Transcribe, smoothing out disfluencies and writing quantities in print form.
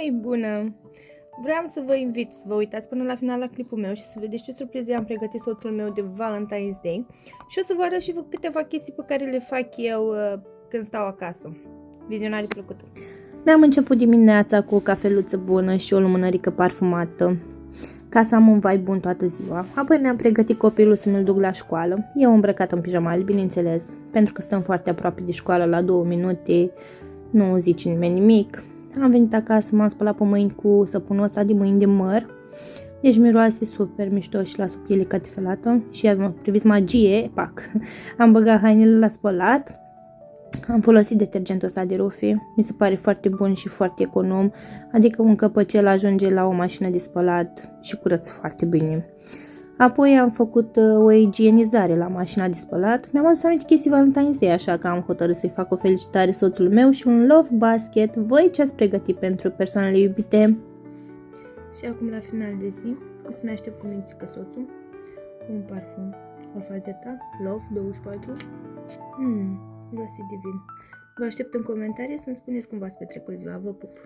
Hei, bună! Vreau să vă invit să vă uitați până la final la clipul meu și să vedeți ce surprize am pregătit soțul meu de Valentine's Day și o să vă arăt și câteva chestii pe care le fac eu când stau acasă. Vizionare plăcută! Mi-am început dimineața cu o cafeluță bună și o lumânărică parfumată ca să am un vibe bun toată ziua. Apoi mi-am pregătit copilul să mi-l duc la școală. Eu îmbrăcat în pijamale, bineînțeles, pentru că stăm foarte aproape de școală, la 2 minute, nu zice nimeni nimic. Am venit acasă, m-am spălat pe mâini cu săpunul ăsta de mâini de măr. Deci miroase super mișto și la piele catifelată. Și iar priviți magie, pac. Am băgat hainele la spălat. Am folosit detergentul ăsta de rufe. Mi se pare foarte bun și foarte econom. Adică un căpăcel ajunge la o mașină de spălat și curăță foarte bine. Apoi am făcut o igienizare la mașina de spălat. Mi-am adus anumite chestii Valentine's Day, așa că am hotărât să-i fac o felicitare soțului meu și un love basket. Voi ce ați pregătit pentru persoanele iubite? Și acum la final de zi o să-mi aștept cu mințică soțul cu un parfum Alfazeta Love 24. Miroase divin. Vă aștept în comentarii să-mi spuneți cum v-ați petrecut ziua. Vă pup!